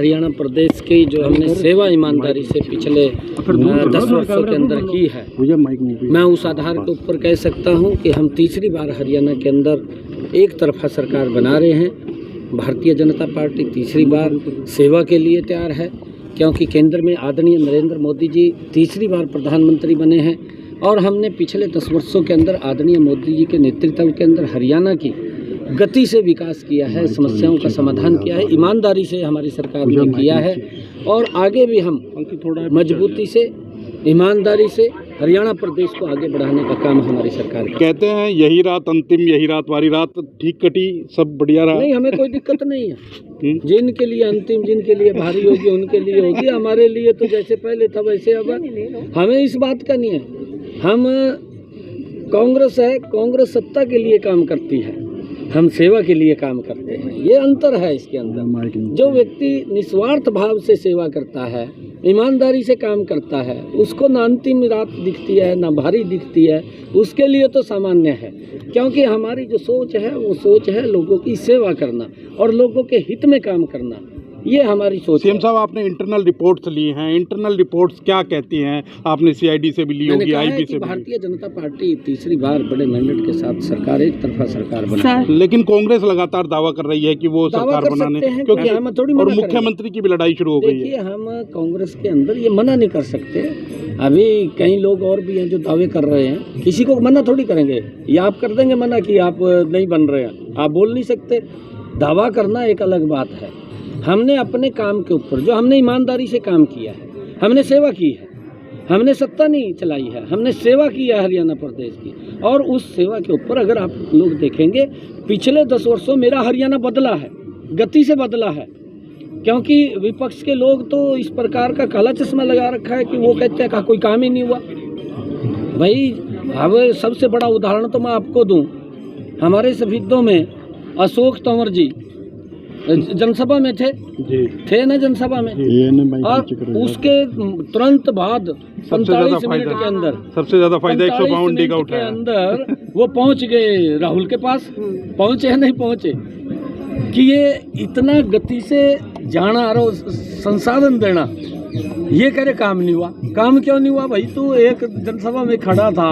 हरियाणा प्रदेश की जो हमने सेवा ईमानदारी से पिछले 10 वर्षों के अंदर की है, मैं उस आधार के ऊपर कह सकता हूं कि हम तीसरी बार हरियाणा के अंदर एक तरफा सरकार बना रहे हैं। भारतीय जनता पार्टी तीसरी बार सेवा के लिए तैयार है, क्योंकि केंद्र में आदरणीय नरेंद्र मोदी जी तीसरी बार प्रधानमंत्री बने हैं और हमने पिछले 10 वर्षों के अंदर आदरणीय मोदी जी के नेतृत्व के अंदर हरियाणा की गति से विकास किया है, समस्याओं का समाधान किया है, ईमानदारी से हमारी सरकार ने किया है और आगे भी हम मजबूती से, ईमानदारी से हरियाणा प्रदेश को आगे बढ़ाने का काम हमारी सरकार का। कहते हैं यही रात अंतिम, यही रात वारी रात ठीक कटी, सब बढ़िया रहा। नहीं, हमें कोई दिक्कत नहीं है। जिनके लिए अंतिम, जिनके लिए भारी होगी उनके लिए होगी, हमारे लिए तो जैसे पहले था वैसे अब। हमें इस बात का नहीं है। हम कांग्रेस है, कांग्रेस सत्ता के लिए काम करती है, हम सेवा के लिए काम करते हैं। ये अंतर है इसके अंदर। जो व्यक्ति निस्वार्थ भाव से सेवा करता है, ईमानदारी से काम करता है, उसको ना अंतिम रात दिखती है ना भारी दिखती है, उसके लिए तो सामान्य है। क्योंकि हमारी जो सोच है वो सोच है लोगों की सेवा करना और लोगों के हित में काम करना, ये हमारी सोच है। सीएम साहब, आपने इंटरनल रिपोर्ट्स ली हैं, इंटरनल रिपोर्ट्स क्या कहती हैं? आपने सीआईडी से भी ली होगी, आईबी से भी। भारतीय जनता पार्टी तीसरी बार बड़े मैंडेट के साथ सरकार, एक तरफा सरकार बना, लेकिन कांग्रेस लगातार दावा कर रही है कि वो सरकार बनाने, क्योंकि हम थोड़ी और मुख्यमंत्री की भी लड़ाई शुरू हो गई है। देखिए, हम कांग्रेस के अंदर ये मना नहीं कर सकते। अभी कई लोग और भी हैं जो दावे कर रहे हैं, किसी को मना थोड़ी करेंगे। ये आप कर देंगे मना कि आप नहीं बन रहे हैं, आप बोल नहीं सकते। दावा करना एक अलग बात है। हमने अपने काम के ऊपर, जो हमने ईमानदारी से काम किया है, हमने सेवा की है, हमने सत्ता नहीं चलाई है, हमने सेवा की है हरियाणा प्रदेश की। और उस सेवा के ऊपर अगर आप लोग देखेंगे, पिछले 10 वर्षों मेरा हरियाणा बदला है, गति से बदला है। क्योंकि विपक्ष के लोग तो इस प्रकार का काला चश्मा लगा रखा है कि वो कहते हैं कि कोई काम ही नहीं हुआ। भाई, अब सबसे बड़ा उदाहरण तो मैं आपको दूं, हमारे शहीदों में अशोक तंवर जी जनसभा में थे ना जनसभा में, और उसके तुरंत बाद 45 मिनट के अंदर सबसे ज्यादा फायदा 152D का उठाया के अंदर वो पहुंच गए राहुल के पास। पहुंचे या नहीं पहुंचे कि ये इतना गति से जाना और संसाधन देना, ये करे काम नहीं हुआ। काम क्यों नहीं हुआ भाई? तू एक जनसभा में खड़ा था,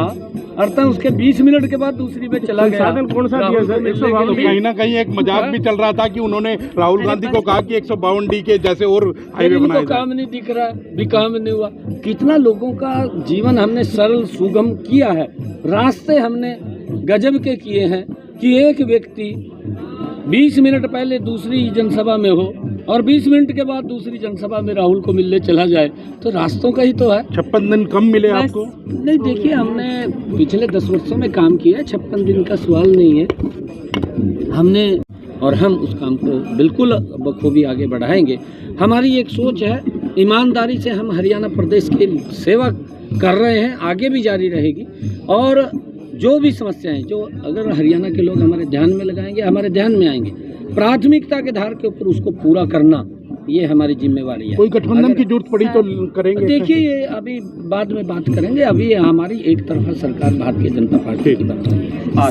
अर्थात उसके 20 मिनट के बाद दूसरी में चला गया। साधन कौन सा दिया सर? तो कहीं ना कहीं एक मजाक भी चल रहा था कि उन्होंने राहुल गांधी को कहा कि 152D के जैसे और हाईवे बनाए। काम नहीं दिख रहा, भी काम नहीं हुआ। कितना लोगों का जीवन हमने सरल सुगम किया है, रास्ते हमने गजब के किए हैं कि एक व्यक्ति 20 मिनट पहले दूसरी जनसभा में हो और 20 मिनट के बाद दूसरी जनसभा में राहुल को मिलने चला जाए, तो रास्तों का ही तो है। 56 दिन कम मिले आपको? नहीं, देखिए, हमने पिछले 10 वर्षों में काम किया है, 56 दिन का सवाल नहीं है। हमने और हम उस काम को बिल्कुल बखूबी आगे बढ़ाएंगे। हमारी एक सोच है, ईमानदारी से हम हरियाणा प्रदेश की सेवा कर रहे हैं, आगे भी जारी रहेगी। और जो भी समस्याएं जो अगर हरियाणा के लोग हमारे ध्यान में लगाएंगे, हमारे ध्यान में आएंगे, प्राथमिकता के आधार के ऊपर उसको पूरा करना, ये हमारी जिम्मेवारी है। कोई गठबंधन की जरूरत पड़ी तो करेंगे? देखिए, ये अभी बाद में बात करेंगे। अभी हमारी एक तरफा सरकार भारतीय जनता पार्टी की बात है।